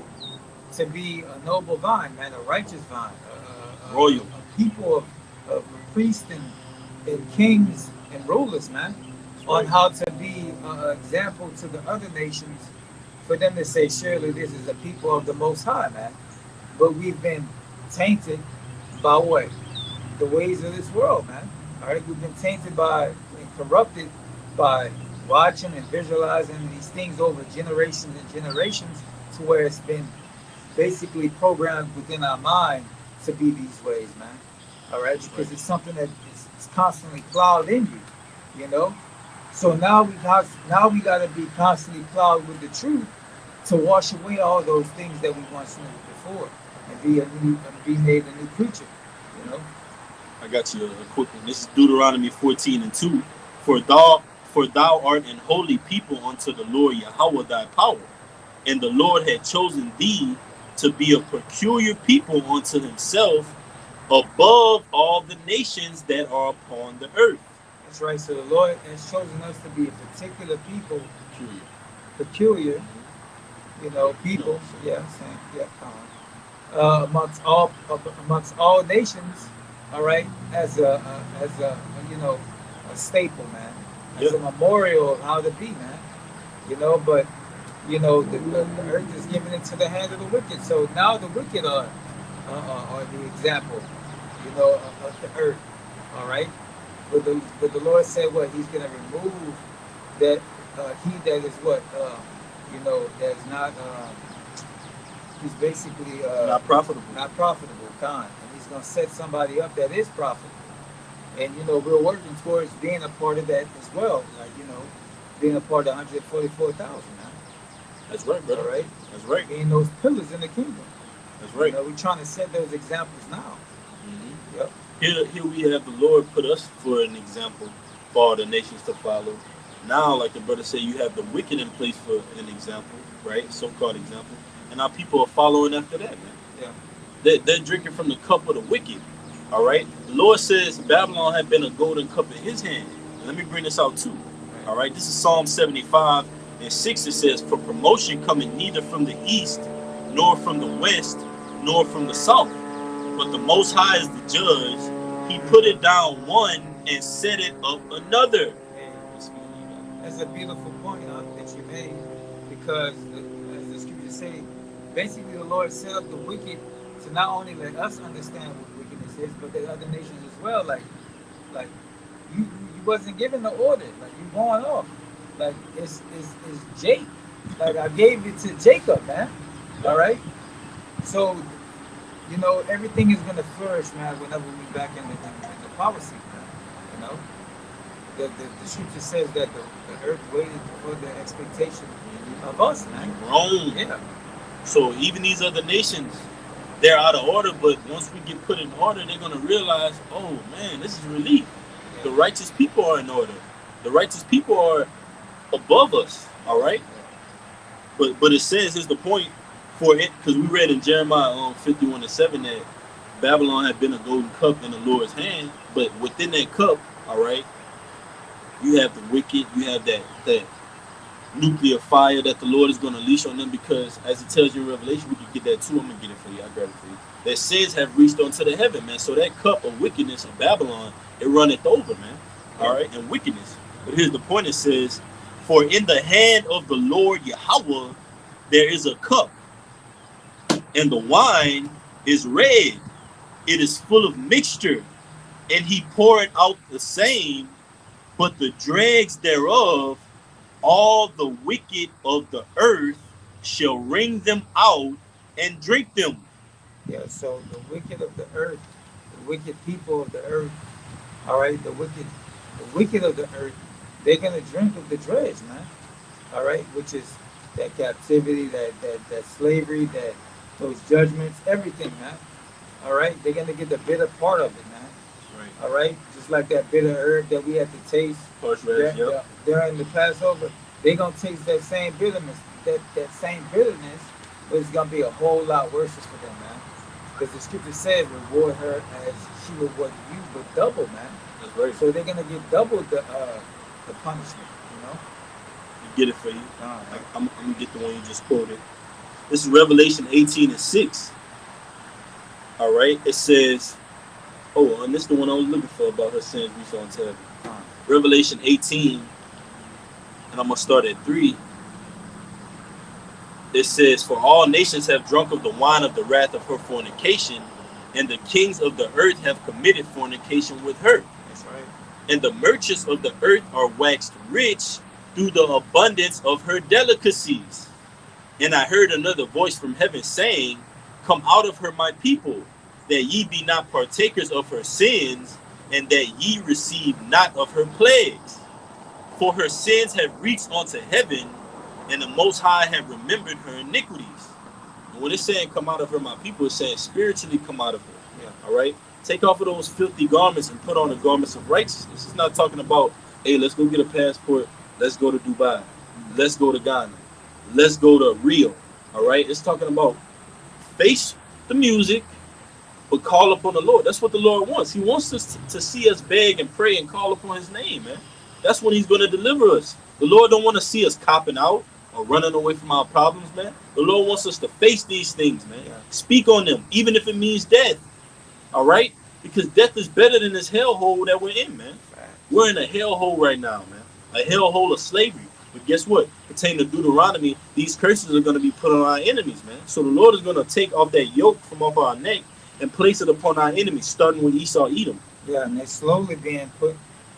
to be a noble vine, man, a righteous vine, Royal. a people of priests and kings and rulers, man, on how to be an example to the other nations, for them to say, surely this is a people of the Most High, man. But we've been tainted by what? The ways of this world, man. All right, we've been tainted by and corrupted by watching and visualizing these things over generations and generations, to where it's been basically programmed within our mind to be these ways, man. All right, because it's something that is constantly plowed in you, you know. So now we got to be constantly plowed with the truth to wash away all those things that we once knew before, and be made a new creature, you know. I got you a quick one. This is Deuteronomy 14:2. For thou art an holy people unto the Lord Yahweh thy power, and the Lord had chosen thee to be a peculiar people unto himself, above all the nations that are upon the earth. That's right. So the Lord has chosen us to be a particular people, peculiar, you know, people. Yeah, same. Yeah, amongst all nations. All right, as a you know, a staple, man, as a memorial of how to be, man. You know, but you know, the earth is given into the hand of the wicked. So now the wicked are the example, you know, of the earth. All right, but the Lord said what? He's going to remove that he that is what you know, that's not he's basically not profitable. Not profitable, kind. And he's going to set somebody up that is profitable. And you know, we're working towards being a part of that as well. Like, you know, being a part of 144,000. That's right, brother. All right. That's right. Being those pillars in the kingdom. That's right. You know, we're trying to set those examples now. Mm-hmm. Yep. Here we have the Lord put us for an example for all the nations to follow. Now, like the brother said, you have the wicked in place for an example, right? So-called example. And our people are following after that, man. Yeah. They're drinking from the cup of the wicked. All right. The Lord says Babylon had been a golden cup in his hand. And let me bring this out too. All right. This is Psalm 75:6. It says, for promotion cometh neither from the east, nor from the west, nor from the south. But the Most High is the judge. He put it down one and set it up another. That's a beautiful point that you made, because as the scriptures say, basically the Lord set up the wicked to not only let us understand what wickedness is, but the other nations as well. Like you wasn't given the order. Like, you going off. Like, it's Jake. Like, I gave it to Jacob, man. All right. So, you know, everything is gonna flourish, man, whenever we back in the policy, man. You know, the scripture says that the earth waited for the expectation of us, man. Wrong. Yeah. So even these other nations, they're out of order, but once we get put in order, they're gonna realize, oh man, this is relief. Yeah. The righteous people are in order. The righteous people are above us. All right. But it says, here's the point: For it, because we read in Jeremiah 51:7 that Babylon had been a golden cup in the Lord's hand, but within that cup, all right, you have the wicked, you have that nuclear fire that the Lord is going to unleash on them, because as it tells you in Revelation, we can get that too. I'm going to get it for you. I grab it for you. That sins have reached unto the heaven, man. So that cup of wickedness of Babylon, it runneth over, man. All right, and wickedness. But here's the point. It says, for in the hand of the Lord Yahweh there is a cup, and the wine is red. It is full of mixture, and he poured out the same, but the dregs thereof, all the wicked of the earth shall wring them out and drink them. Yeah, so the wicked of the earth, the wicked people of the earth, all right, the wicked of the earth, they're gonna drink of the dregs, man. All right, which is that captivity, that slavery, that those judgments, everything, man. All right, they're gonna get the bitter part of it, man. Right. All right, just like that bitter herb that we had to taste Yep. during the Passover, they're gonna taste that same bitterness, that same bitterness, but it's gonna be a whole lot worse for them, man. Because the scripture says, "Reward her as she rewarded you, but double, man." That's right. So they're gonna get double the punishment, you know. Get it for you. Uh, I'm gonna get the one you just quoted. This is Revelation 18:6. All right, it says, oh, and this is the one I was looking for about her sins we saw in heaven. Revelation 18, and I'm gonna start at 3. It says, for all nations have drunk of the wine of the wrath of her fornication, and the kings of the earth have committed fornication with her. That's right. And the merchants of the earth are waxed rich through the abundance of her delicacies. And I heard another voice from heaven saying, come out of her, my people, that ye be not partakers of her sins, and that ye receive not of her plagues. For her sins have reached unto heaven, and the Most High have remembered her iniquities. And when it's saying come out of her, my people, it's saying spiritually come out of her. Yeah. All right? Take off of those filthy garments and put on the garments of righteousness. It's not talking about, hey, let's go get a passport. Let's go to Dubai. Let's go to Ghana. Let's go to Rio. All right? It's talking about face the music, but call upon the Lord. That's what the Lord wants. He wants us to see us beg and pray and call upon his name, man. That's when he's going to deliver us. The Lord don't want to see us copping out or running away from our problems, man. The Lord wants us to face these things, man. Yeah. Speak on them, even if it means death. All right? Because death is better than this hellhole that we're in, man. We're in a hellhole right now, man. A hellhole of slavery. But guess what? Pertaining to Deuteronomy, these curses are going to be put on our enemies, man. So the Lord is going to take off that yoke from off our neck and place it upon our enemies, starting with Esau, Edom. Yeah, and they're slowly being put.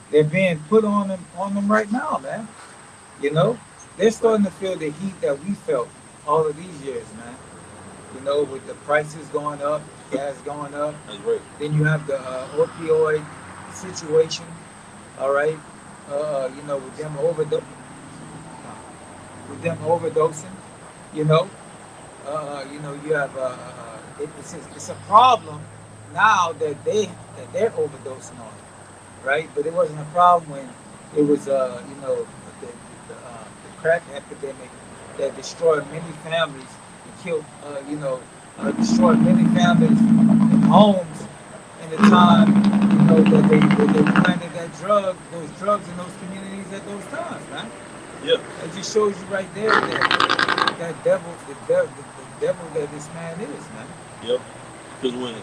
They're being put on them right now, man. You know, they're starting to feel the heat that we felt all of these years, man. You know, with the prices going up, gas going up. That's right. Then you have the opioid situation. All right. You know, with them overdosing. You know, you have it's a problem now that they're overdosing on it, right? But it wasn't a problem when it was the crack epidemic that destroyed many families and killed destroyed many families and homes in the time that they planted those drugs in those communities at those times, man. Yeah. It just shows you right there that devil, the devil that this man is, man. Yep. Because when,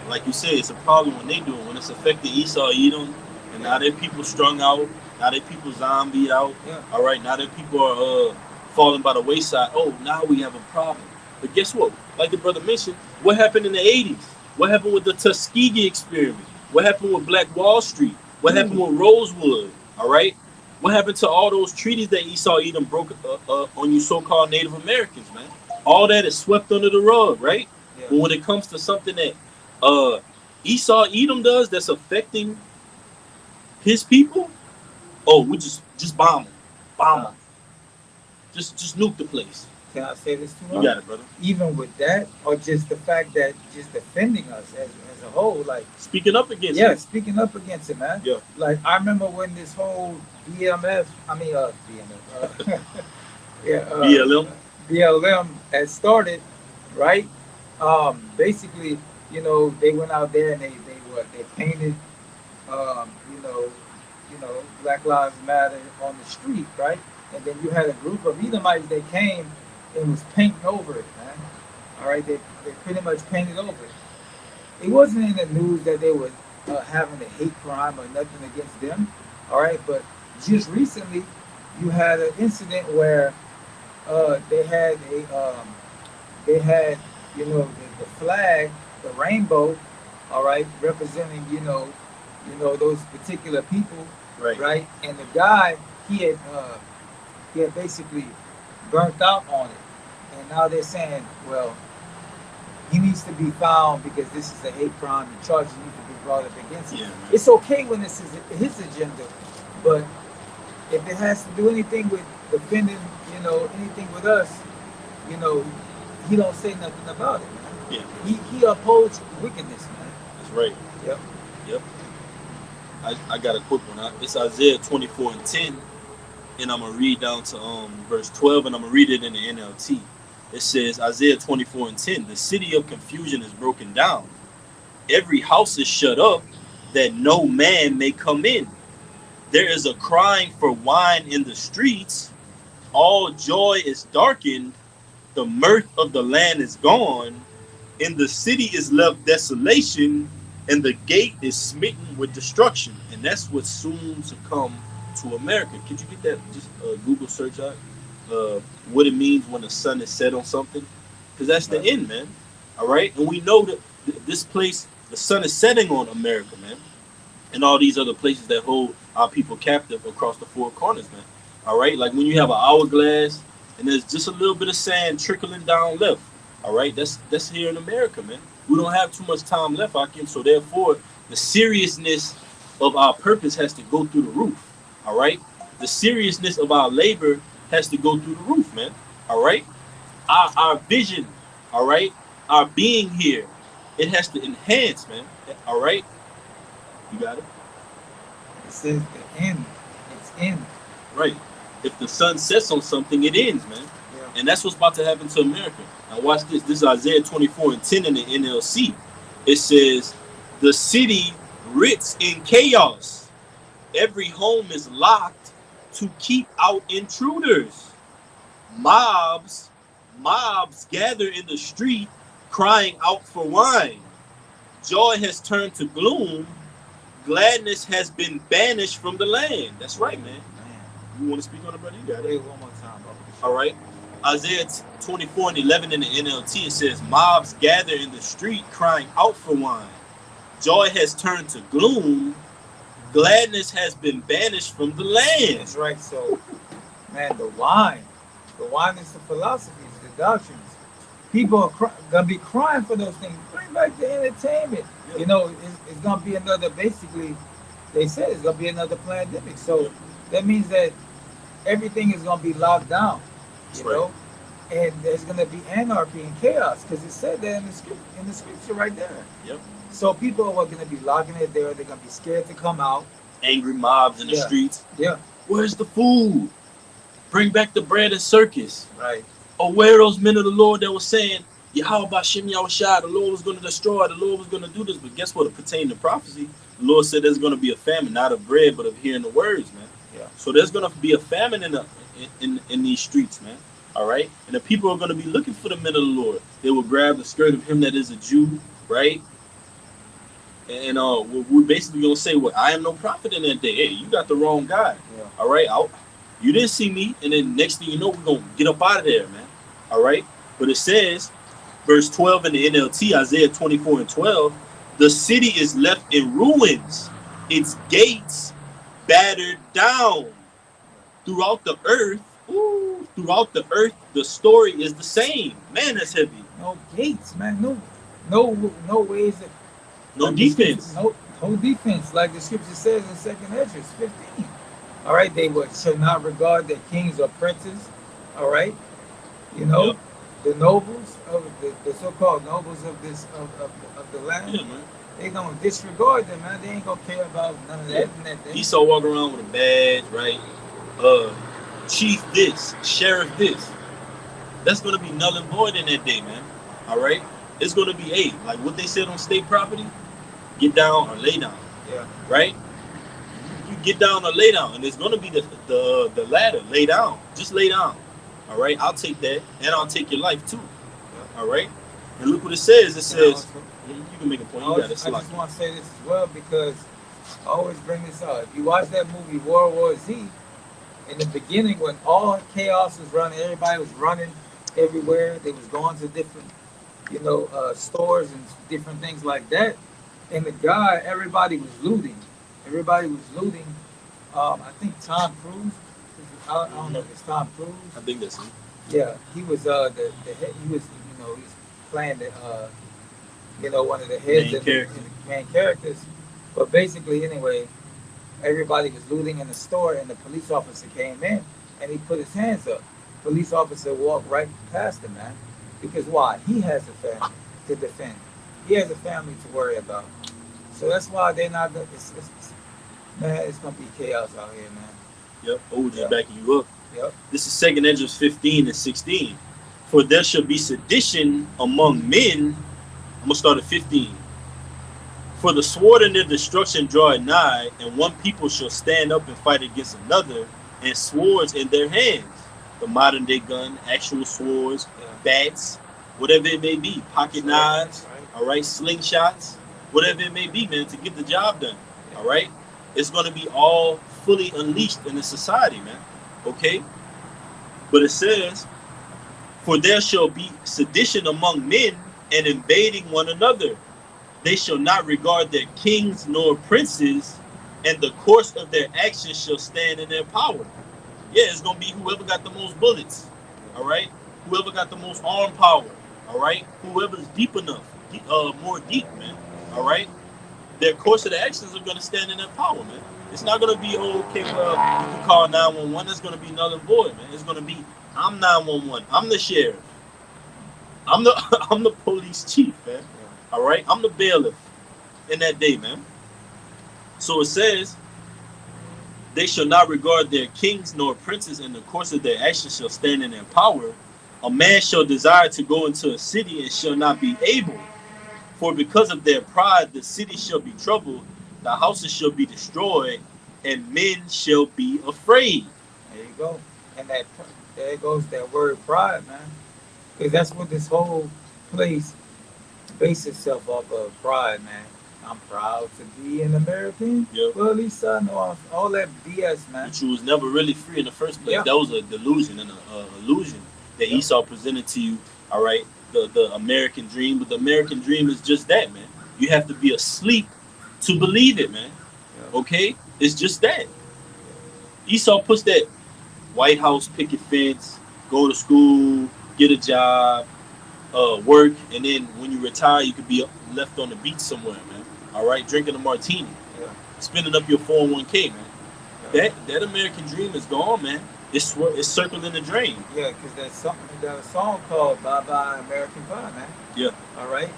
like you said, it's a problem when they do it. When it's affected Esau, Edom, and now their people strung out, now their people zombie out. Yeah. All right, now their people are falling by the wayside. Oh, now we have a problem. But guess what? Like the brother mentioned, what happened in the 80s? What happened with the Tuskegee experiment? What happened with Black Wall Street? What happened with Rosewood? All right? What happened to all those treaties that Esau Edom broke on you so-called Native Americans, man? All that is swept under the rug, right? Yeah. But when it comes to something that Esau Edom does that's affecting his people, oh, we just bomb them. Bomb them. Just nuke the place. Can I say this to you? You got it, brother. Even with that, or just the fact that just defending us as a whole, like speaking up against it. Yeah, speaking up against it, man. Yeah. Like I remember when this whole BLM BLM had started, right? Basically, they went out there and they painted, um, you know, Black Lives Matter on the street, right? And then you had a group of Edomites that came and was painting over it, man. All right, they pretty much painted over it. It wasn't in the news that they were having a hate crime or nothing against them. All right, but just recently, you had an incident where they had the flag, the rainbow, all right, representing those particular people, Right. right? And the guy he had basically burnt out on it, and now they're saying, well, he needs to be found because this is a hate crime and charges need to be brought up against him. Yeah, man. It's okay when this is his agenda, but if it has to do anything with defending, anything with us, you know, he don't say nothing about it, man. Yeah. He upholds wickedness, man. That's right. Yep. Yep. I got a quick one. It's Isaiah 24:10, and I'm gonna read down to verse 12, and I'm gonna read it in the NLT. It says, Isaiah 24:10, the city of confusion is broken down. Every house is shut up, that no man may come in. There is a crying for wine in the streets. All joy is darkened. The mirth of the land is gone. In the city is left desolation, and the gate is smitten with destruction. And that's what's soon to come to America. Could you get that? Just Google search out what it means when the sun is set on something, because that's the end, man. All right, and we know that this place, the sun is setting on America, man, and all these other places that hold our people captive across the four corners, man. All right, like when you have an hourglass and there's just a little bit of sand trickling down left. All right, that's here in America, man. We don't have too much time left, Akin, so therefore the seriousness of our purpose has to go through the roof. All right, the seriousness of our labor has to go through the roof, man. All right, our vision, all right, our being here, it has to enhance, man. All right, you got it. It says the end. It's end. Right. If the sun sets on something, it ends, man. Yeah. And that's what's about to happen to America. Now watch this. This is Isaiah 24:10 in the NLC. It says, the city writs in chaos. Every home is locked to keep out intruders. Mobs gather in the street crying out for wine. Joy has turned to gloom. Gladness has been banished from the land. That's right, man. You want to speak on it, brother? You got it. Wait one more time, bro. All right. Isaiah 24:11 in the NLT, it says, mobs gather in the street crying out for wine. Joy has turned to gloom. Gladness has been banished from the land. That's right. So, man, the wine is the philosophies, the doctrines. People are gonna be crying for those things. Bring back the entertainment. Yeah. It's gonna be another. Basically, they said it's gonna be another pandemic. So that means that everything is gonna be locked down. You know, and there's gonna be anarchy and chaos because it said that in the scripture right there. Yep. So people are gonna be locking it there. They're gonna be scared to come out. Angry mobs in the streets. Yeah. Where's the food? Bring back the bread and circus. Right. Or where are those men of the Lord that were saying, Yahweh Bashem Yahushua, the Lord was going to destroy, the Lord was going to do this. But guess what? It pertained to prophecy. The Lord said there's going to be a famine, not of bread, but of hearing the words, man. Yeah. So there's going to be a famine in these streets, man. All right? And the people are going to be looking for the men of the Lord. They will grab the skirt of him that is a Jew, right? And we're basically going to say, well, I am no prophet in that day. Hey, you got the wrong guy. Yeah. All right? You didn't see me. And then next thing you know, we're going to get up out of there, man. All right? But it says, verse 12 in the NLT, Isaiah 24:12, the city is left in ruins, its gates battered down. Throughout the earth, the story is the same. Man, that's heavy. No gates, man. No ways that. No defense. No defense, like the scripture says in 2nd Ezra 15. All right, they shall not regard their kings or princes. All right, the nobles of the so-called nobles of the land. Yeah, man. They gonna disregard them, man. They ain't gonna care about none of that. Esau walk around with a badge, right? Chief this, sheriff this. That's gonna be null and void in that day, man. All right, it's gonna be like what they said on state property: get down or lay down. Yeah. Right? You get down or lay down, and it's gonna be the latter. Lay down, just lay down. All right, I'll take that, and I'll take your life too. Yeah. All right, and look what it says. It says Also, you can make a point. I just want to say this as well because I always bring this up. If you watch that movie World War Z, in the beginning when all chaos was running, everybody was running everywhere. They was going to different, stores and different things like that. And everybody was looting. Everybody was looting. I think Tom Cruise. I don't know if it's Tom Cruise. I think that's him. Yeah, he was the head, he was he's playing the one of the heads in the main characters. But basically, anyway, everybody was looting in the store, and the police officer came in, and he put his hands up. Police officer walked right past him, man. Because why? He has a family to defend. He has a family to worry about. So that's why they're not going. Man, it's gonna be chaos out here, man. Yep. Oh, just backing you up. Yep. This is 2nd Ezra 15 and 16. For there shall be sedition among men. I'm gonna start at 15. For the sword and their destruction draw nigh, and one people shall stand up and fight against another, and swords in their hands. The modern day gun, actual swords, bats, whatever it may be, pocket knives, all right, slingshots, whatever it may be, man, to get the job done. All right, it's gonna be all fully unleashed in the society, man. Okay, but it says, for there shall be sedition among men, and invading one another. They shall not regard their kings nor princes, and the course of their actions shall stand in their power. Yeah, it's gonna be whoever got the most bullets, all right. Whoever got the most arm power, all right. Whoever's deep enough, more deep, man, all right. Their course of the actions are gonna stand in their power, man. It's not gonna be okay. Well, you can call 911. It's gonna be null and void, man. It's gonna be I'm 911. I'm the sheriff. I'm the police chief, man. All right, I'm the bailiff in that day, man. So it says, they shall not regard their kings nor princes, and the course of their actions shall stand in their power. A man shall desire to go into a city and shall not be able. For because of their pride, the city shall be troubled, the houses shall be destroyed, and men shall be afraid. There you go. And there goes that word pride, man. Because that's what this whole place base itself off of, pride, man. I'm proud to be an American. Yep. Well, at least I know all that BS, man. But you was never really free in the first place. Yep. That was a delusion and an illusion that Esau presented to you. All right, the American dream, but the American dream is just that, man. You have to be asleep to believe it, man. Yep. Okay, it's just that. Esau puts that White House picket fence, go to school, get a job, work, and then when you retire, you could be left on the beach somewhere, man. All right, drinking a martini, spending up your 401k, man. That American dream is gone, man. It's circling the drain. Yeah, because there's a song called "Bye Bye American Pie," man. Yeah. All right.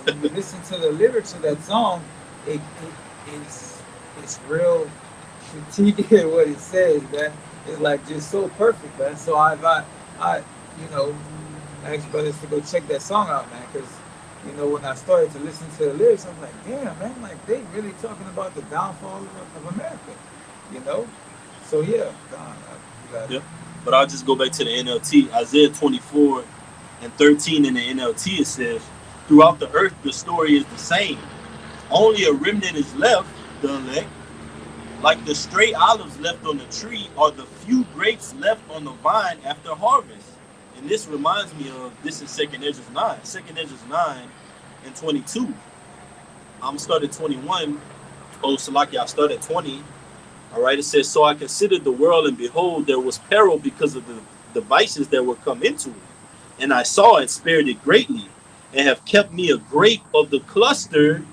And when you listen to the lyrics of that song, it's real strategic in what it says, man. It's like just so perfect, man. So I asked brothers to go check that song out, man, because when I started to listen to the lyrics, I was like, damn, man, like they really talking about the downfall of America, So yeah, But I'll just go back to the NLT. Isaiah 24 and 13 in the NLT, it says, throughout the earth the story is the same. Only a remnant is left, the elect. Like the stray olives left on the tree, or the few grapes left on the vine after harvest. And this reminds me of this in 2nd Ezra 9. 2nd Ezra 9 and 22. I'm started 21. Oh, Salaki, I started 20. All right, it says, so I considered the world, and behold, there was peril because of the devices that were come into it. And I saw it, spared it greatly, and have kept me a grape of the cluster,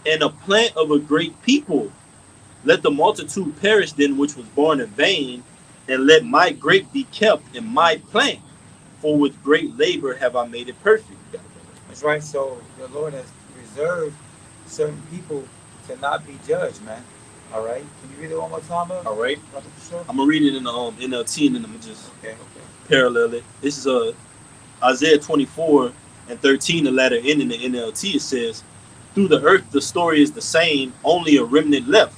and a plant of a great people. Let the multitude perish then which was born in vain, and let my grape be kept in my plant. For with great labor have I made it perfect. That's right. So the Lord has reserved certain people to not be judged, man. All right. Can you read it one more time? All right. I'm gonna read it in the NLT, and then I'm gonna just parallel it. This is Isaiah 24 And 13, the latter end in the NLT, it says, through the earth the story is the same, only a remnant left.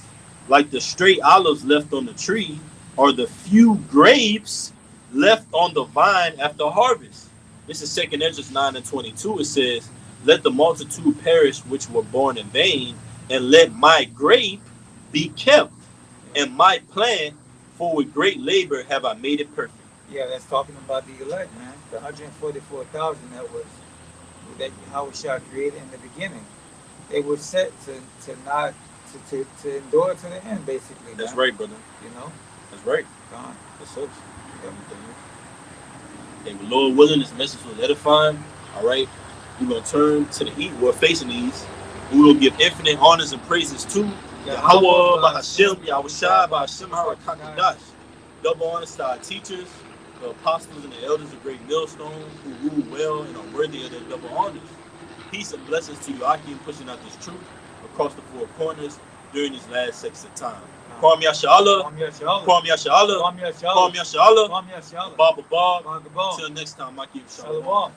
Like the stray olives left on the tree, or the few grapes left on the vine after harvest. This is 2nd Ezra 9 and 22. It says, let the multitude perish which were born in vain, and let my grape be kept, and my plant, for with great labor have I made it perfect. Yeah, that's talking about the elect, man. The 144,000 that Yahushua created in the beginning. They were set to not to endure to the end, basically. That's man. right, brother. You know? That's right. God. That's us. And with Lord willing, this message was edifying. All right. We're going to turn to the east. We're facing the east. And we're going to give infinite honors and praises to Yahweh, Bahashem, Yahushua, Bahashem, Harakakadash. Double honors to our teachers, the apostles and the elders of Great Millstone, who rule well and are worthy of their double honors. Peace and blessings to you, Akim, pushing out this truth across the four corners during these last sections of time. Kwam Yashala, Kwam Yashala, Kwam Yashala, Baba Bob. Until next time, Akim, Shalom.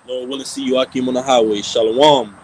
Lord willing, see you, Akim, on the highway. Shalom.